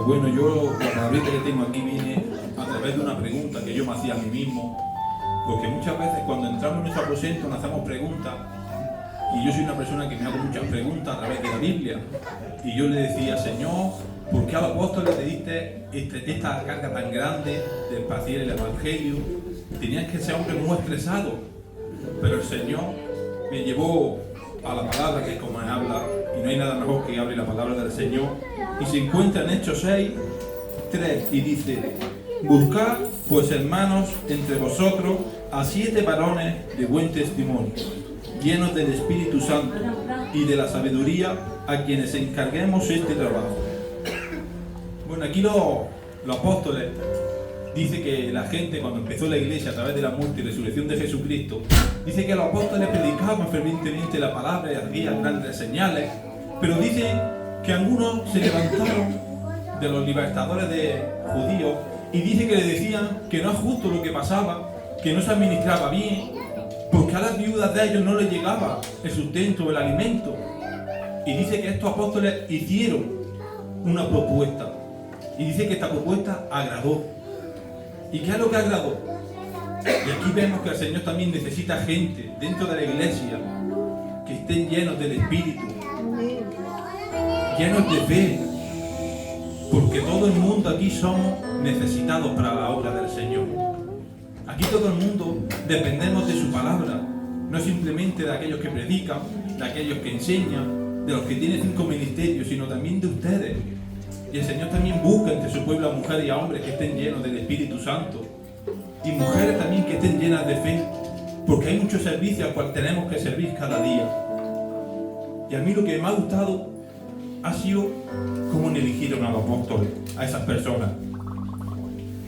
Pues bueno, yo la palabrita que tengo aquí viene a través de una pregunta que yo me hacía a mí mismo, porque muchas veces cuando entramos en nuestro aposento nos hacemos preguntas, y yo soy una persona que me hago muchas preguntas a través de la Biblia, y yo le decía, Señor, ¿por qué a los apóstoles le diste esta carga tan grande de esparcir el Evangelio? Tenían que ser hombres muy estresados, pero el Señor me llevó a la palabra, que es como me habla, y no hay nada mejor que hable la palabra del Señor, y se encuentra en Hechos 6, 3, y dice, buscad pues hermanos entre vosotros a 7 varones de buen testimonio, llenos del Espíritu Santo y de la sabiduría, a quienes encarguemos este trabajo. Bueno, aquí los apóstoles dice que la gente, cuando empezó la iglesia a través de la muerte y resurrección de Jesucristo, dice que los apóstoles predicaban fervientemente la palabra y hacían grandes señales, pero dice que algunos se levantaron de los libertadores de judíos y dice que le decían que no es justo lo que pasaba, que no se administraba bien, porque a las viudas de ellos no les llegaba el sustento, el alimento. Y dice que estos apóstoles hicieron una propuesta, y dice que esta propuesta agradó. ¿Y qué es lo que agradó? Y aquí vemos que el Señor también necesita gente dentro de la iglesia que estén llenos del Espíritu, llenos de fe, porque todo el mundo aquí somos necesitados para la obra del Señor. Aquí todo el mundo dependemos de su palabra, no simplemente de aquellos que predican, de aquellos que enseñan, de los que tienen 5 ministerios, sino también de ustedes. Y el Señor también busca entre su pueblo a mujeres y a hombres que estén llenos del Espíritu Santo. Y mujeres también que estén llenas de fe. Porque hay muchos servicios al cual tenemos que servir cada día. Y a mí lo que me ha gustado ha sido cómo eligieron a los apóstoles, a esas personas.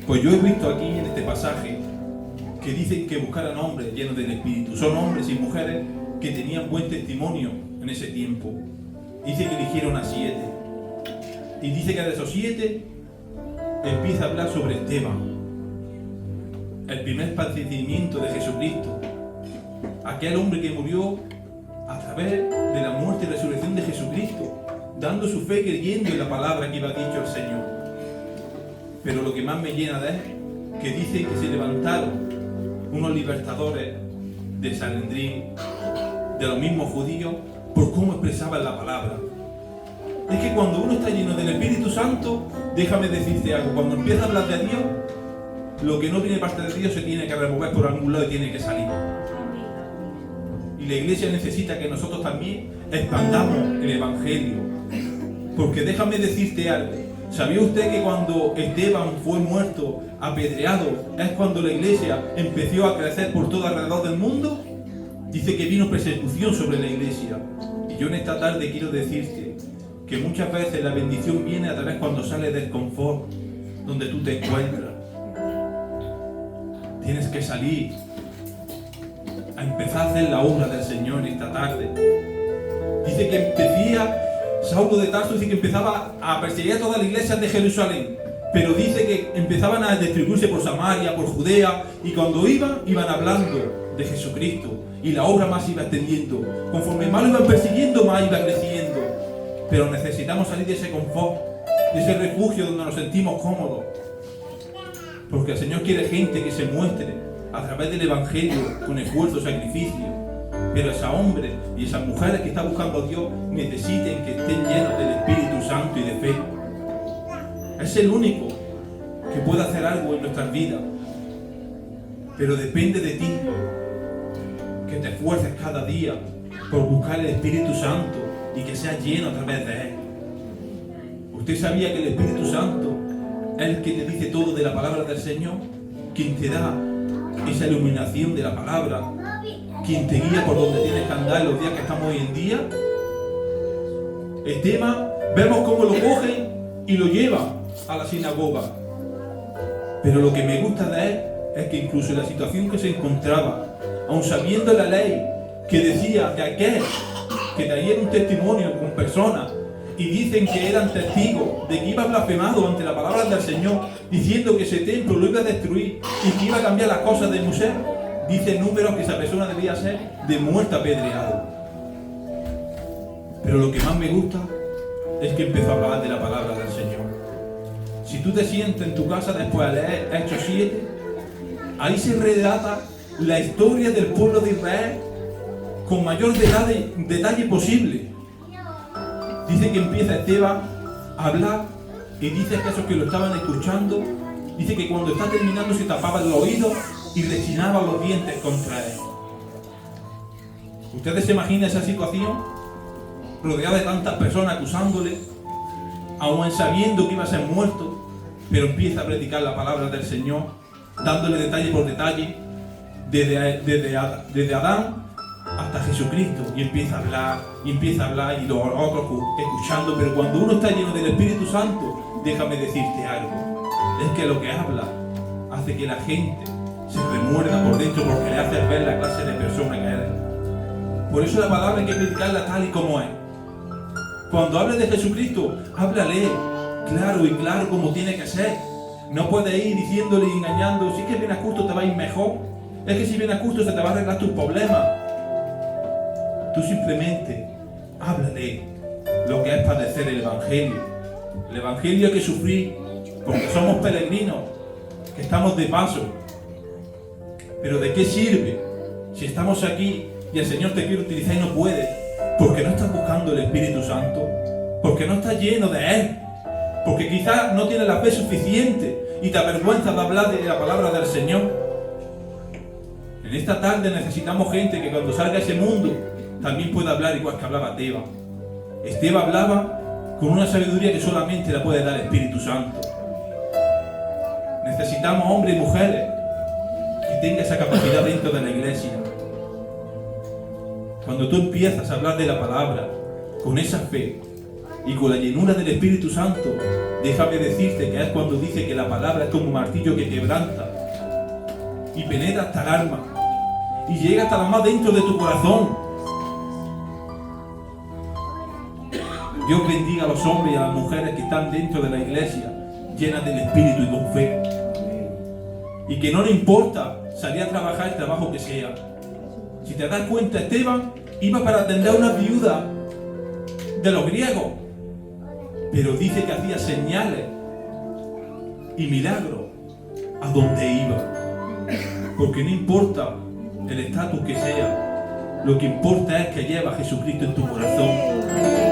Pues yo he visto aquí en este pasaje que dicen que buscaran hombres llenos del Espíritu. Son hombres y mujeres que tenían buen testimonio en ese tiempo. Dice que eligieron a 7. Y dice que de esos 7 empieza a hablar sobre Esteban, el primer padecimiento de Jesucristo, aquel hombre que murió a través de la muerte y resurrección de Jesucristo, dando su fe, creyendo en la palabra que iba dicho el Señor. Pero lo que más me llena de él, que dice que se levantaron unos libertadores de Sanedrín, de los mismos judíos, por cómo expresaban la palabra. Es que cuando uno está lleno del Espíritu Santo, déjame decirte algo, cuando empieza a hablar de Dios, lo que no viene parte de Dios se tiene que remover por algún lado y tiene que salir. Y la iglesia necesita que nosotros también expandamos el Evangelio. Porque déjame decirte algo, ¿sabía usted que cuando Esteban fue muerto, apedreado, es cuando la iglesia empezó a crecer por todo alrededor del mundo? Dice que vino persecución sobre la iglesia. Y yo en esta tarde quiero decirte que muchas veces la bendición viene a través cuando sales del confort donde tú te encuentras. Tienes que salir a empezar a hacer la obra del Señor esta tarde. Dice que empecía Saulo de Tarso, dice que empezaba a perseguir a todas las iglesias de Jerusalén, pero dice que empezaban a distribuirse por Samaria, por Judea, y cuando iban hablando de Jesucristo, y la obra más iba extendiendo. Conforme más lo iban persiguiendo, más iba creciendo. Pero necesitamos salir de ese confort, de ese refugio donde nos sentimos cómodos. Porque el Señor quiere gente que se muestre a través del Evangelio con esfuerzo, sacrificio. Pero esos hombres y esas mujeres que están buscando a Dios necesiten que estén llenos del Espíritu Santo y de fe. Es el único que puede hacer algo en nuestras vidas. Pero depende de ti, que te esfuerces cada día por buscar el Espíritu Santo y que seas lleno a través de Él. ¿Usted sabía que el Espíritu Santo es el que te dice todo de la palabra del Señor? Quien te da esa iluminación de la palabra, quien te guía por donde tienes que andar en los días que estamos hoy en día. Esteban, vemos cómo lo cogen y lo llevan a la sinagoga. Pero lo que me gusta de él es que incluso en la situación que se encontraba, aun sabiendo la ley que decía que aquel que traían un testimonio con personas y dicen que eran testigos de que iba blasfemado ante la palabra del Señor, diciendo que ese templo lo iba a destruir y que iba a cambiar las cosas de Moisés, dice números que esa persona debía ser de muerte apedreado. Pero lo que más me gusta es que empezó a hablar de la palabra del Señor. tú te sientes en tu casa después de leer Hechos 7, ahí se relata la historia del pueblo de Israel con mayor detalle posible. Dice que empieza Esteban a hablar y dice que esos que lo estaban escuchando, dice que cuando está terminando se tapaban los oídos y rechinaban los dientes contra él. ¿Ustedes se imaginan esa situación? Rodeada de tantas personas acusándole, aún sabiendo que iba a ser muerto, pero empieza a predicar la palabra del Señor, dándole detalle por detalle, desde Adán hasta Jesucristo, y empieza a hablar, y los otros escuchando. Pero cuando uno está lleno del Espíritu Santo, déjame decirte algo, es que lo que habla hace que la gente se remuerda por dentro, porque le hace ver la clase de persona que eres. Por eso la palabra hay que predicarla tal y como es. Cuando hables de Jesucristo, háblale claro como tiene que ser. No puedes ir diciéndole y engañando, si es que vienes justo te va a ir mejor, es que si vienes justo se te va a arreglar tus problemas. Tú simplemente háblale lo que es padecer el Evangelio. El Evangelio hay que sufrir porque somos peregrinos, que estamos de paso. Pero ¿de qué sirve si estamos aquí y el Señor te quiere utilizar y no puede? Porque no estás buscando el Espíritu Santo, porque no estás lleno de Él, porque quizás no tienes la fe suficiente y te avergüenzas de hablar de la palabra del Señor. En esta tarde necesitamos gente que cuando salga a ese mundo también pueda hablar igual que hablaba Esteban. Esteban hablaba con una sabiduría que solamente la puede dar el Espíritu Santo. Necesitamos hombres y mujeres que tengan esa capacidad dentro de la iglesia. Cuando tú empiezas a hablar de la palabra con esa fe y con la llenura del Espíritu Santo, déjame decirte que es cuando dice que la palabra es como un martillo que quebranta y penetra hasta el alma y llega hasta la más dentro de tu corazón. Dios bendiga a los hombres y a las mujeres que están dentro de la iglesia, llenas del Espíritu y con fe. Y que no le importa salir a trabajar el trabajo que sea. Si te das cuenta, Esteban iba para atender a una viuda de los griegos, pero dice que hacía señales y milagros a donde iba. Porque no importa el estatus que sea, lo que importa es que llevas a Jesucristo en tu corazón,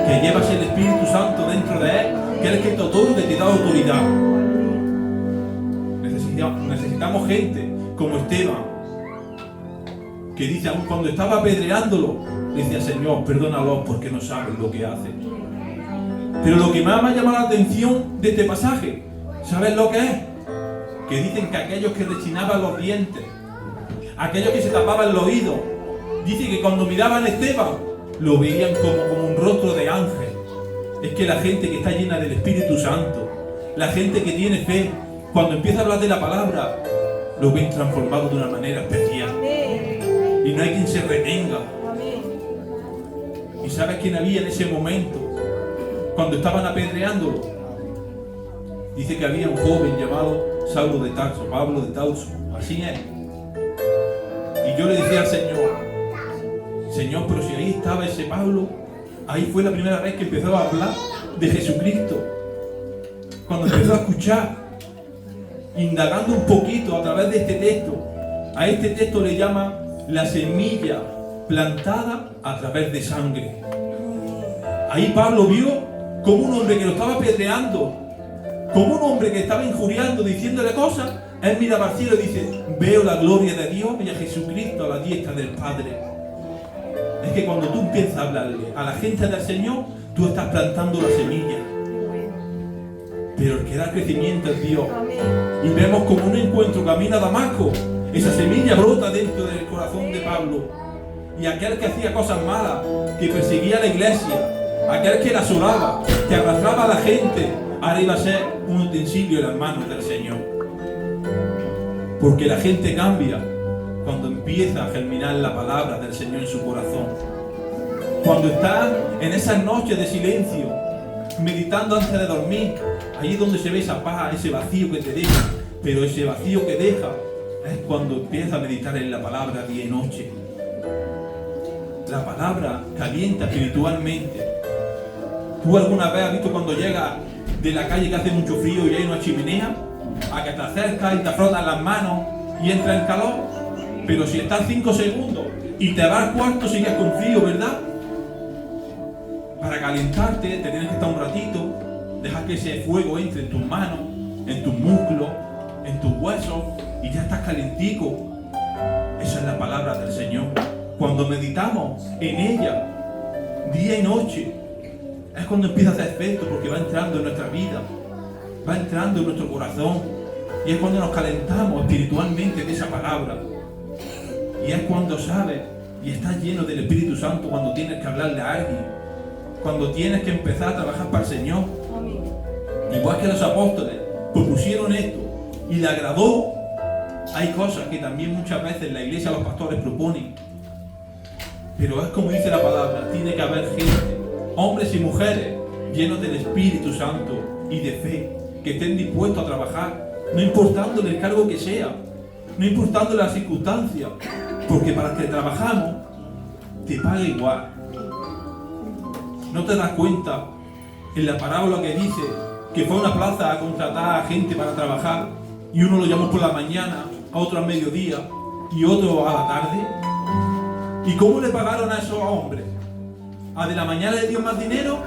que llevas el Espíritu Santo dentro de Él, que es el que te otorga y te da autoridad. Necesitamos gente como Esteban, que dice, aun cuando estaba apedreándolo, decía, Señor, perdónalos porque no saben lo que hacen. Pero lo que más me ha llamado la atención de este pasaje, ¿sabes lo que es? Que dicen que aquellos que rechinaban los dientes, aquellos que se tapaban los oídos, dice que cuando miraban a Esteban, lo veían como un rostro de ángel. Es que la gente que está llena del Espíritu Santo, la gente que tiene fe, cuando empieza a hablar de la palabra, lo ven transformado de una manera especial. Y no hay quien se retenga. ¿Y sabes quién había en ese momento? Cuando estaban apedreándolo. Dice que había un joven llamado Saulo de Tarso, Pablo de Tarso. Así es. Y yo le decía al Señor, pero si ahí estaba ese Pablo, ahí fue la primera vez que empezó a hablar de Jesucristo. Cuando empezó a escuchar, indagando un poquito a través de este texto, a este texto le llama la semilla plantada a través de sangre. Ahí Pablo vio como un hombre que lo estaba apedreando, como un hombre que estaba injuriando, diciéndole cosas, él miraba al cielo y dice, veo la gloria de Dios y a Jesucristo a la diestra del Padre. Es que cuando tú empiezas a hablarle a la gente del Señor, tú estás plantando la semilla. Pero el que da crecimiento es Dios. Y vemos como un encuentro camino a Damasco, esa semilla brota dentro del corazón de Pablo. Y aquel que hacía cosas malas, que perseguía a la iglesia, aquel que la asolaba, que arrastraba a la gente, ahora iba a ser un utensilio en las manos del Señor. Porque la gente cambia cuando empieza a germinar la palabra del Señor en su corazón. Cuando está en esas noches de silencio, meditando antes de dormir, ahí es donde se ve esa paz, ese vacío que te deja. Pero ese vacío que deja es cuando empieza a meditar en la palabra día y noche. La palabra calienta espiritualmente. ¿Tú alguna vez has visto cuando llega de la calle que hace mucho frío y hay una chimenea, a que te acercas y te frotas las manos y entra el calor. Pero si estás 5 segundos y te vas al cuarto, sigues con frío, ¿verdad? Para calentarte te tienes que estar un ratito, dejar que ese fuego entre en tus manos, en tus músculos, en tus huesos, y ya estás calentico. Esa es la palabra del Señor. Cuando meditamos en ella, día y noche, es cuando empieza a hacer efecto, porque va entrando en nuestra vida, va entrando en nuestro corazón, y es cuando nos calentamos espiritualmente de esa palabra. Y es cuando sabes y estás lleno del Espíritu Santo, cuando tienes que hablarle a alguien, cuando tienes que empezar a trabajar para el Señor. Igual que los apóstoles propusieron esto y le agradó. Hay cosas que también muchas veces la iglesia, los pastores proponen, pero es como dice la palabra, tiene que haber gente, hombres y mujeres llenos del Espíritu Santo y de fe, que estén dispuestos a trabajar, no importándole el cargo que sea, no importándole las circunstancias, porque para el que trabajamos te paga igual. ¿No te das cuenta en la parábola que dice que fue a una plaza a contratar a gente para trabajar y uno lo llamó por la mañana, a otro al mediodía y otro a la tarde? ¿Y cómo le pagaron a esos hombres? ¿A de la mañana le dio más dinero?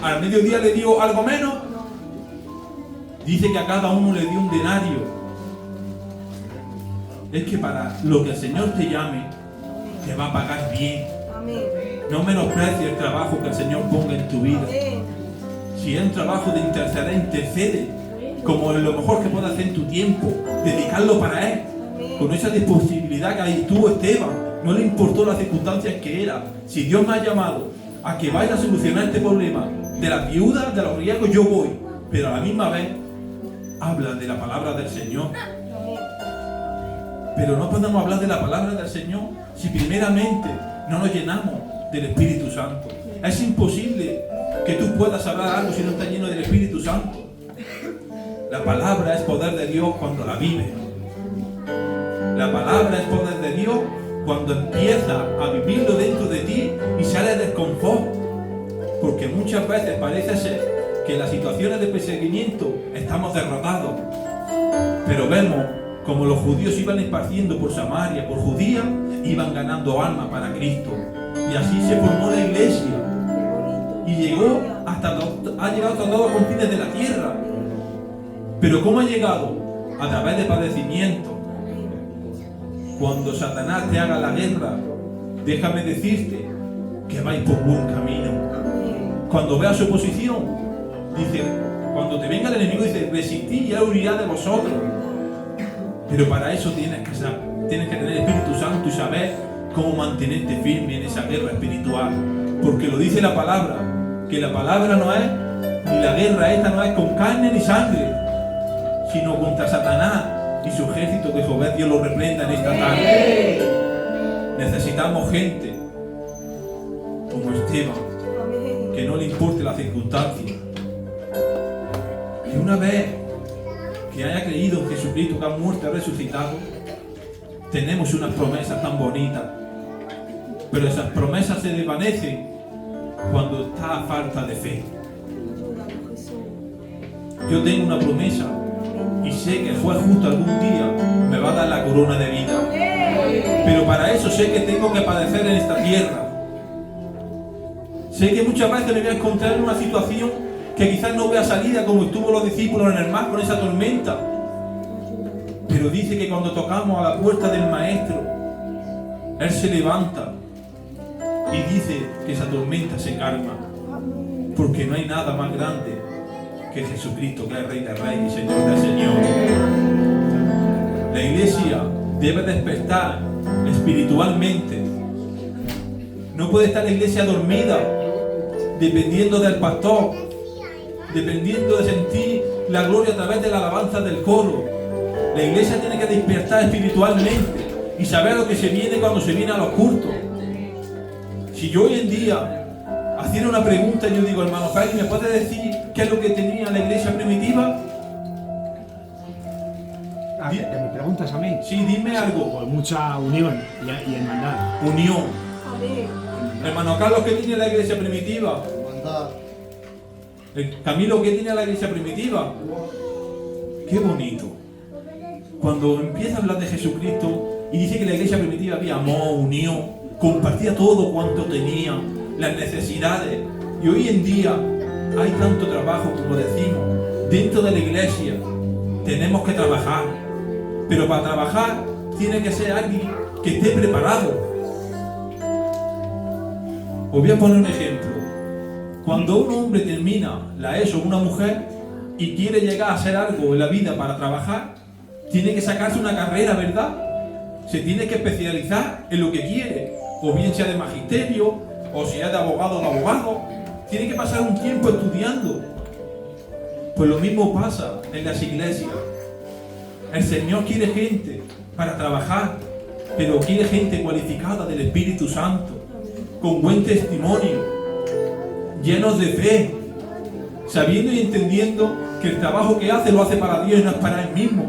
¿Al mediodía le dio algo menos? Dice que a cada uno le dio un denario. Es que para lo que el Señor te llame, te va a pagar bien. No menosprecies el trabajo que el Señor ponga en tu vida. Si es un trabajo de interceder, intercede, como lo mejor que puedas hacer en tu tiempo, dedicarlo para Él, con esa disponibilidad que hay tú, Esteban. No le importó las circunstancias que era. Si Dios me ha llamado a que vaya a solucionar este problema de las viudas, de los griegos, yo voy, pero a la misma vez habla de la palabra del Señor. Pero no podemos hablar de la palabra del Señor si primeramente no nos llenamos del Espíritu Santo. Es imposible que tú puedas hablar algo si no estás lleno del Espíritu Santo. La palabra es poder de Dios cuando la vives. La palabra es poder de Dios cuando empieza a vivirlo dentro de ti y sale del confort. Porque muchas veces parece ser que en las situaciones de perseguimiento estamos derrotados. Pero vemos como los judíos iban esparciendo por Samaria, por Judía, iban ganando almas para Cristo. Y así se formó la iglesia. Y ha llegado hasta todos los confines de la tierra. Pero ¿cómo ha llegado? A través de padecimientos. Cuando Satanás te haga la guerra, déjame decirte que vais por buen camino. Cuando veas oposición, dice, cuando te venga el enemigo, dice, resistid y él huirá de vosotros. Pero para eso tienes que tener Espíritu Santo y saber cómo mantenerte firme en esa guerra espiritual. Porque lo dice la palabra, que la palabra no es, ni la guerra esta no es con carne ni sangre, sino contra Satanás y su ejército, que Jehová Dios lo reprenda en esta tarde. Necesitamos gente como Esteban, que no le importe la circunstancia. Y una vez que haya creído en Jesucristo, que ha muerto y resucitado, tenemos unas promesas tan bonitas. Pero esas promesas se desvanecen cuando está a falta de fe. Yo tengo una promesa y sé que el juez justo algún día me va a dar la corona de vida. Pero para eso sé que tengo que padecer en esta tierra. Sé que muchas veces me voy a encontrar en una situación que quizás no vea salida, como estuvo los discípulos en el mar con esa tormenta. Pero dice que cuando tocamos a la puerta del Maestro, Él se levanta y dice que esa tormenta se calma. Porque no hay nada más grande que Jesucristo, que es Rey de Reyes y Señor de Señores. La iglesia debe despertar espiritualmente. No puede estar la iglesia dormida, dependiendo del pastor, dependiendo de sentir la gloria a través de la alabanza del coro. La iglesia tiene que despertar espiritualmente y saber lo que se viene cuando se viene a los cultos. Si yo hoy en día haciera una pregunta, yo digo, hermano Félix, ¿me puede decir qué es lo que tenía la iglesia primitiva? ¿Te me preguntas a mí? Sí, dime algo. Pues mucha unión y hermandad. Unión. Amén. Hermano Carlos, ¿qué tiene la iglesia primitiva? Hermandad. Camilo, ¿qué tenía la iglesia primitiva? Qué bonito. Cuando empieza a hablar de Jesucristo y dice que la iglesia primitiva había amor, unión, compartía todo cuanto tenía, las necesidades. Y hoy en día hay tanto trabajo, como decimos, dentro de la iglesia. Tenemos que trabajar, pero para trabajar tiene que ser alguien que esté preparado. Os voy a poner un ejemplo. Cuando un hombre termina la ESO, una mujer, y quiere llegar a hacer algo en la vida para trabajar, tiene que sacarse una carrera, ¿verdad? Se tiene que especializar en lo que quiere, o bien sea de magisterio, o si es de abogado o de abogado. Tiene que pasar un tiempo estudiando. Pues lo mismo pasa en las iglesias. El Señor quiere gente para trabajar, pero quiere gente cualificada del Espíritu Santo, con buen testimonio, llenos de fe, sabiendo y entendiendo que el trabajo que hace lo hace para Dios y no es para Él mismo.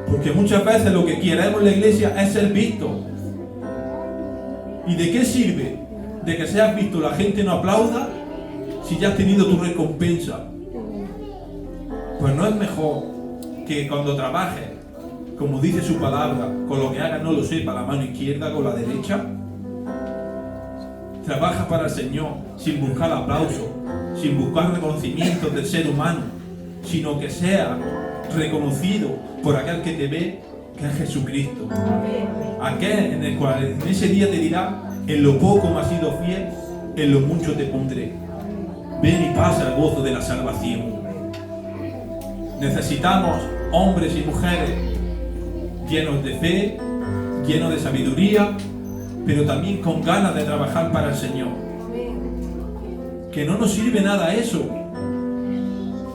Porque muchas veces lo que queremos en la iglesia es ser visto. ¿Y de qué sirve de que seas visto, la gente no aplauda, si ya has tenido tu recompensa? Pues no es mejor que cuando trabajes, como dice su palabra, con lo que hagas no lo sepa la mano izquierda con la derecha. Trabaja para el Señor sin buscar aplauso, sin buscar reconocimiento del ser humano, sino que sea reconocido por aquel que te ve, que es Jesucristo. Aquel en el cual en ese día te dirá: en lo poco me has sido fiel, en lo mucho te pondré. Ven y pasa el gozo de la salvación. Necesitamos hombres y mujeres llenos de fe, llenos de sabiduría, pero también con ganas de trabajar para el Señor. Que no nos sirve nada eso.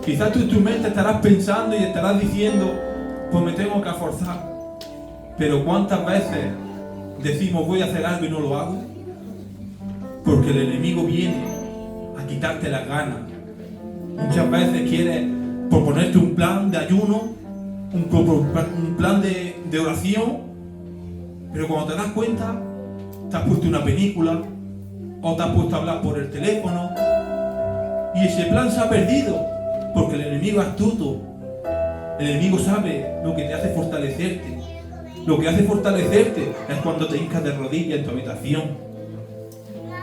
Quizás tú en tu mente estarás pensando y estarás diciendo: pues me tengo que esforzar. Pero ¿cuántas veces decimos voy a hacer algo y no lo hago? Porque el enemigo viene a quitarte las ganas. Muchas veces quiere proponerte un plan de ayuno, un plan de oración, pero cuando te das cuenta, te has puesto una película o te has puesto a hablar por el teléfono y ese plan se ha perdido, porque el enemigo es astuto. El enemigo sabe lo que te hace fortalecerte. Lo que hace fortalecerte es cuando te hincas de rodillas en tu habitación.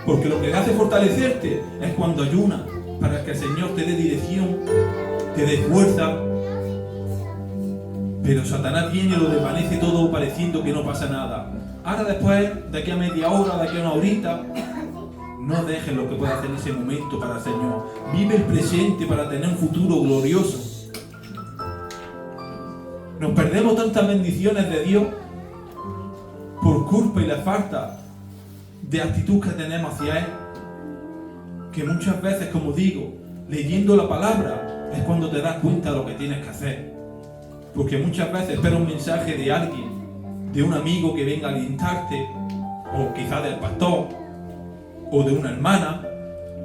Porque lo que hace fortalecerte es cuando ayunas, para que el Señor te dé dirección, te dé fuerza. Pero Satanás viene y lo desvanece todo pareciendo que no pasa nada. Ahora después, de aquí a media hora, de aquí a una horita, no dejes lo que puedas hacer en ese momento para el Señor. Vive el presente para tener un futuro glorioso. Nos perdemos tantas bendiciones de Dios por culpa y la falta de actitud que tenemos hacia Él, que muchas veces, como digo, leyendo la palabra es cuando te das cuenta de lo que tienes que hacer. Porque muchas veces esperas un mensaje de alguien, de un amigo que venga a alentarte, o quizás del pastor, o de una hermana,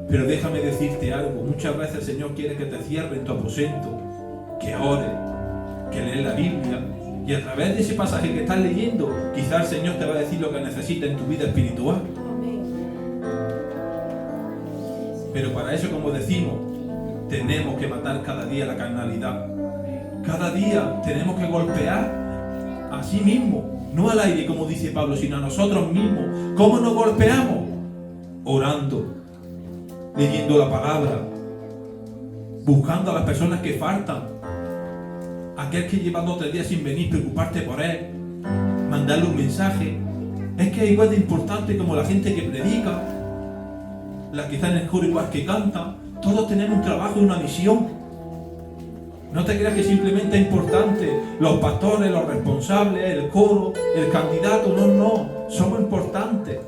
pero déjame decirte algo: muchas veces el Señor quiere que te cierres en tu aposento, que ores, que lees la Biblia, y a través de ese pasaje que estás leyendo, quizás el Señor te va a decir lo que necesitas en tu vida espiritual. Pero para eso, como decimos, tenemos que matar cada día la carnalidad. Cada día tenemos que golpear a sí mismo, no al aire como dice Pablo, sino a nosotros mismos. ¿Cómo nos golpeamos? Orando, leyendo la palabra, buscando a las personas que faltan. Aquel que lleva 2 o 3 días sin venir, preocuparte por él, mandarle un mensaje. Es que es igual de importante como la gente que predica, la que está en el coro igual que canta. Todos tenemos un trabajo y una misión. No te creas que simplemente es importante los pastores, los responsables, el coro, el candidato. No, somos importantes.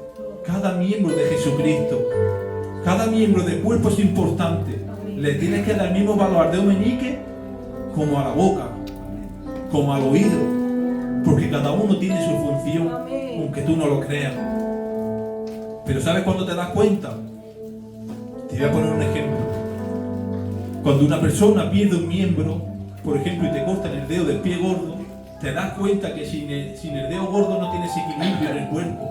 Cada miembro de Jesucristo, cada miembro del cuerpo es importante. Le tienes que dar el mismo valor de un meñique como a la boca, como al oído, porque cada uno tiene su función, aunque tú no lo creas. Pero ¿sabes cuándo te das cuenta? Te voy a poner un ejemplo. Cuando una persona pierde un miembro, por ejemplo, y te cortan el dedo del pie gordo, te das cuenta que sin el dedo gordo no tienes equilibrio en el cuerpo.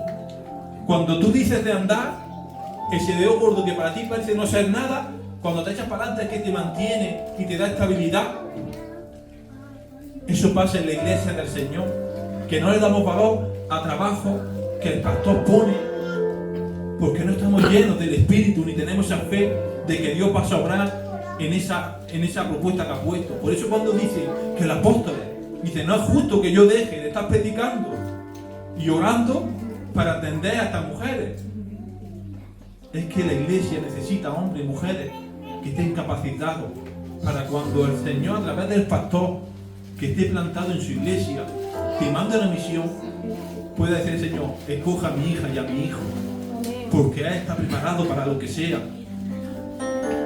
Cuando tú dices de andar, ese dedo gordo que para ti parece no ser nada, cuando te echas para adelante es que te mantiene y te da estabilidad. Eso pasa en la iglesia del Señor, que no le damos valor a trabajo que el pastor pone, porque no estamos llenos del Espíritu ni tenemos esa fe de que Dios va a obrar en esa propuesta que ha puesto. Por eso cuando dice que el apóstol dice, no es justo que yo deje de estar predicando y orando para atender a estas mujeres. Es que la iglesia necesita hombres y mujeres que estén capacitados para cuando el Señor, a través del pastor que esté plantado en su iglesia, te manda una misión, pueda decir el Señor, escoja a mi hija y a mi hijo, porque Él está preparado para lo que sea.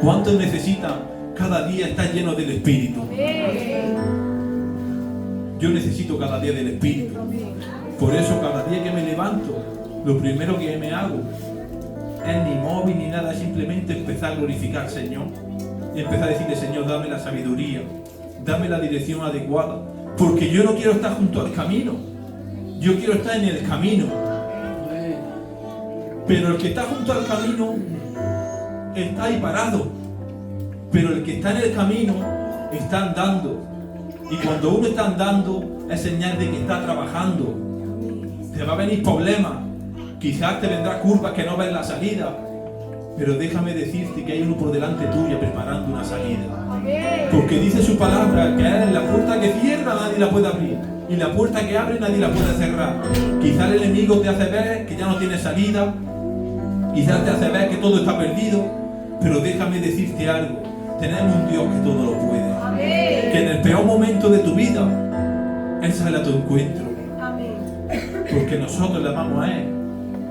¿Cuántos necesitan cada día estar llenos del Espíritu? Yo necesito cada día del Espíritu. Por eso cada día que me levanto, lo primero que me hago es ni móvil ni nada, simplemente empezar a glorificar al Señor y empezar a decirle, Señor, dame la sabiduría, dame la dirección adecuada, porque yo no quiero estar junto al camino, yo quiero estar en el camino. Pero el que está junto al camino está ahí parado, pero el que está en el camino está andando, y cuando uno está andando es señal de que está trabajando. Te va a venir problemas, quizás te vendrá curvas que no ves la salida, pero déjame decirte que hay uno por delante tuya preparando una salida, porque dice su palabra que es la puerta que cierra nadie la puede abrir, y la puerta que abre nadie la puede cerrar. Quizás el enemigo te hace ver que ya no tiene salida, quizás te hace ver que todo está perdido, pero déjame decirte algo, tenemos un Dios que todo lo puede, que en el peor momento de tu vida Él sale a tu encuentro, porque nosotros le amamos a Él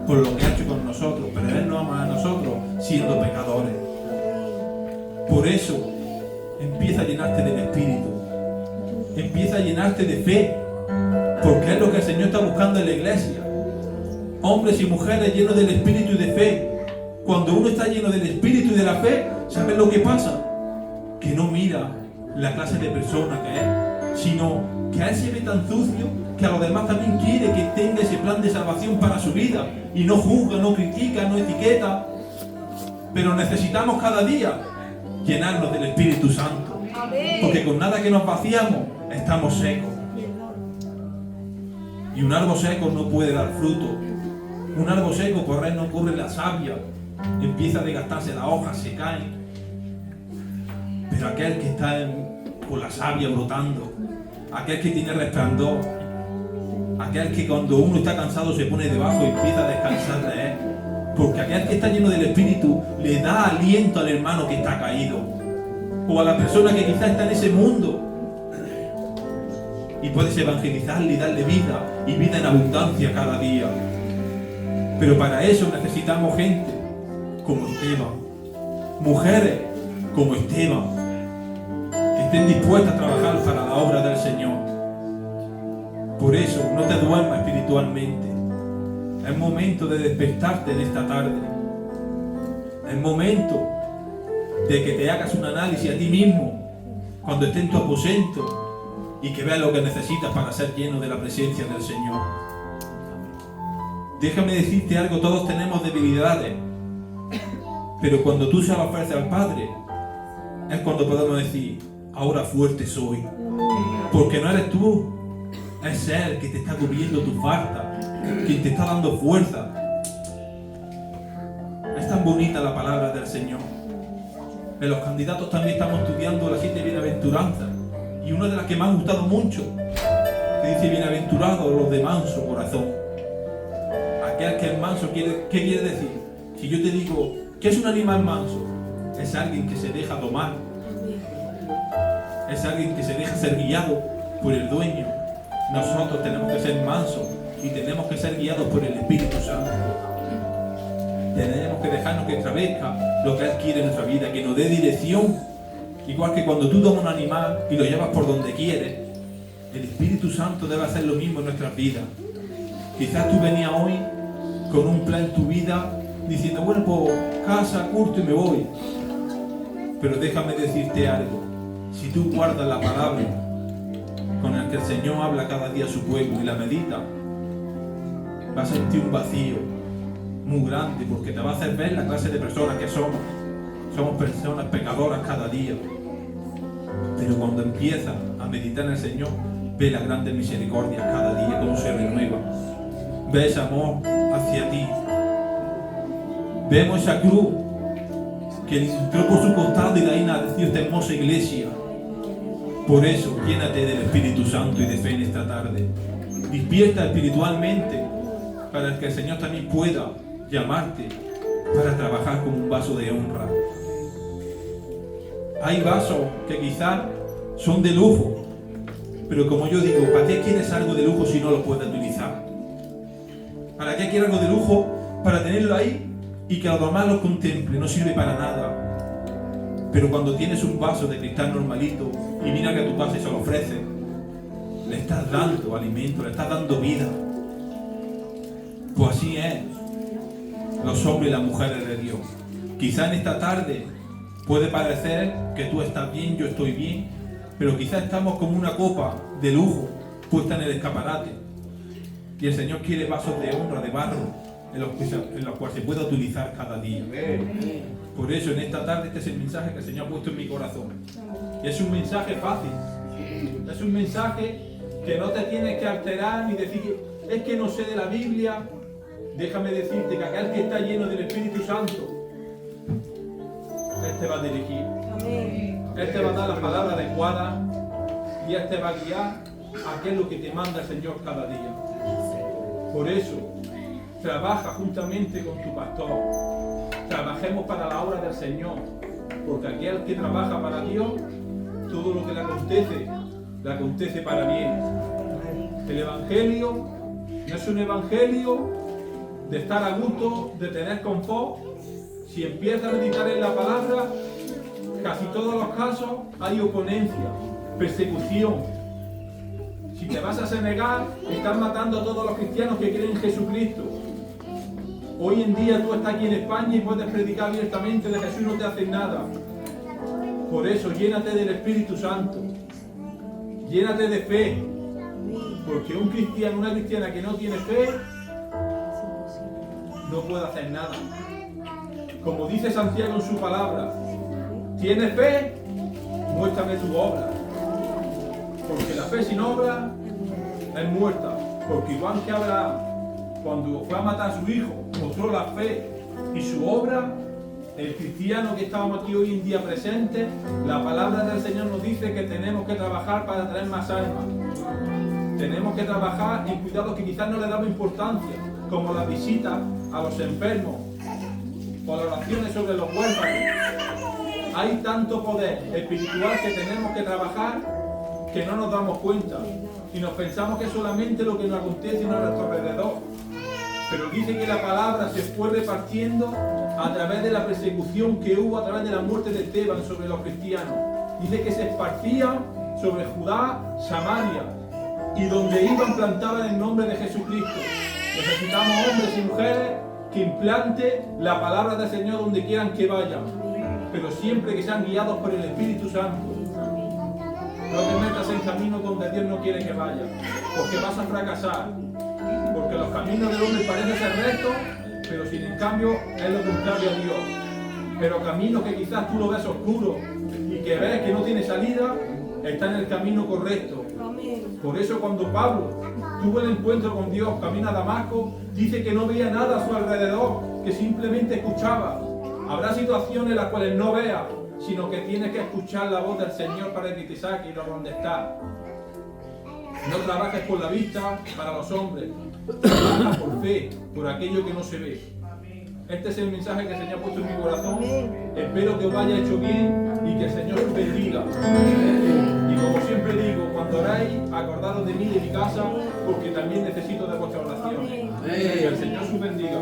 por lo que ha hecho con nosotros, pero Él nos ama a nosotros siendo pecadores. Por eso empieza a llenarte del Espíritu, empieza a llenarte de fe, porque es lo que el Señor está buscando en la iglesia, hombres y mujeres llenos del Espíritu y de fe. Cuando uno está lleno del Espíritu y de la fe, ¿sabes lo que pasa? Que no mira la clase de persona que es, sino que a él se ve tan sucio que a los demás también quiere que tenga ese plan de salvación para su vida, y no juzga, no critica, no etiqueta. Pero necesitamos cada día llenarnos del Espíritu Santo, porque con nada que nos vaciamos estamos secos, y un árbol seco no puede dar fruto. Un árbol seco por él no corre la savia, empieza a desgastarse las hojas, se caen. Pero aquel que está con la savia brotando, aquel que tiene resplandor, aquel que cuando uno está cansado se pone debajo y empieza a descansar de él, porque aquel que está lleno del Espíritu le da aliento al hermano que está caído, o a la persona que quizás está en ese mundo, y puedes evangelizarle y darle vida, y vida en abundancia cada día. Pero para eso necesitamos gente como Esteban, mujeres como Esteban, que estén dispuestas a trabajar para la obra del Señor. Por eso no te duermas espiritualmente. Es momento de despertarte en esta tarde. Es momento de que te hagas un análisis a ti mismo cuando estés en tu aposento y que veas lo que necesitas para ser lleno de la presencia del Señor. Déjame decirte algo, todos tenemos debilidades, pero cuando tú se las ofreces al Padre, es cuando podemos decir, ahora fuerte soy, porque no eres tú, es Él que te está cubriendo tu falta, quien te está dando fuerza. Es tan bonita la palabra del Señor. En los candidatos también estamos estudiando las 7 bienaventuranzas, y una de las que me ha gustado mucho, que dice, bienaventurados los de manso corazón. Aquel que es manso, ¿qué quiere decir? Si yo te digo, ¿qué es un animal manso? Es alguien que se deja domar, es alguien que se deja ser guiado por el dueño. Nosotros tenemos que ser mansos y tenemos que ser guiados por el Espíritu Santo. Tenemos que dejarnos que establezca lo que Él quiere en nuestra vida, que nos dé dirección. Igual que cuando tú tomas un animal y lo llevas por donde quieres, el Espíritu Santo debe hacer lo mismo en nuestras vidas. Quizás tú venías hoy con un plan en tu vida diciendo, bueno, pues casa, curto y me voy. Pero déjame decirte algo. Si tú guardas la palabra con la que el Señor habla cada día a su pueblo y la medita, vas a sentir un vacío muy grande, porque te va a hacer ver la clase de personas que somos. somos personas pecadoras cada día. Pero cuando empiezas a meditar en el Señor, ve la grande misericordia cada día, cómo se renueva. Ve ese amor hacia ti. Vemos esa cruz que entró por su costado y de ahí nació esta hermosa iglesia. Por eso, llénate del Espíritu Santo y de fe en esta tarde. Despierta espiritualmente para que el Señor también pueda llamarte para trabajar como un vaso de honra. Hay vasos que quizás son de lujo, pero como yo digo, ¿para qué quieres algo de lujo si no lo puedes utilizar? ¿Para qué quieres algo de lujo? Para tenerlo ahí y que los demás lo contemplen, no sirve para nada. Pero cuando tienes un vaso de cristal normalito y mira que a tu casa y se lo ofreces, le estás dando alimento, le estás dando vida. Pues así es los hombres y las mujeres de Dios. Quizá en esta tarde puede parecer que tú estás bien, yo estoy bien, pero quizá estamos como una copa de lujo puesta en el escaparate. Y el Señor quiere vasos de honra, de barro, en los cuales se pueda utilizar cada día. Por eso en esta tarde este es el mensaje que el Señor ha puesto en mi corazón. Y es un mensaje fácil. Es un mensaje que no te tienes que alterar ni decir, es que no sé de la Biblia. Déjame decirte que aquel que está lleno del Espíritu Santo, Él te va a dirigir. Él te va a dar la palabra adecuada y Él te va a guiar a aquello que te manda el Señor cada día. Por eso, trabaja juntamente con tu pastor. Trabajemos para la obra del Señor, porque aquel que trabaja para Dios, todo lo que le acontece para bien. El Evangelio no es un Evangelio de estar a gusto, de tener confort. Si empiezas a meditar en la palabra, casi todos los casos hay oponencia, persecución. Si te vas a Senegal, están matando a todos los cristianos que creen en Jesucristo. Hoy en día tú estás aquí en España y puedes predicar abiertamente de Jesús y no te hacen nada. Por eso, llénate del Espíritu Santo. Llénate de fe. Porque un cristiano, una cristiana que no tiene fe, no puede hacer nada. Como dice Santiago en su palabra, ¿tienes fe? Muéstrame tu obra. Porque la fe sin obra es muerta. Porque igual que Abraham, cuando fue a matar a su hijo, mostró la fe y su obra, el cristiano que estamos aquí hoy en día presente, la palabra del Señor nos dice que tenemos que trabajar para traer más almas. Tenemos que trabajar en cuidados que quizás no le damos importancia, como la visita a los enfermos o las oraciones sobre los huérfanos. Hay tanto poder espiritual que tenemos que trabajar que no nos damos cuenta y nos pensamos que es solamente lo que nos acontece a nuestro alrededor. Pero dice que la palabra se fue repartiendo a través de la persecución que hubo a través de la muerte de Esteban sobre los cristianos. Dice que se esparcía sobre Judá, Samaria, y donde iban plantaban el nombre de Jesucristo. Necesitamos hombres y mujeres que implanten la palabra del Señor donde quieran que vayan, pero siempre que sean guiados por el Espíritu Santo. No te metas en caminos donde Dios no quiere que vayas, porque vas a fracasar. Porque los caminos del hombre parecen ser rectos, pero sin en cambio es lo contrario a Dios. Pero caminos que quizás tú lo ves oscuro y que ves que no tiene salida, está en el camino correcto. Por eso cuando Pablo tuvo el encuentro con Dios, camino a Damasco, dice que no veía nada a su alrededor, que simplemente escuchaba. Habrá situaciones en las cuales no veas, sino que tienes que escuchar la voz del Señor para que te saque y donde está. No trabajes por la vista para los hombres, trabaja por fe, por aquello que no se ve. Este es el mensaje que el Señor ha puesto en mi corazón. Espero que os haya hecho bien y que el Señor os bendiga. Y como siempre digo, cuando oráis, acordaros de mí y de mi casa, porque también necesito de vuestras oraciones. Que el Señor os bendiga.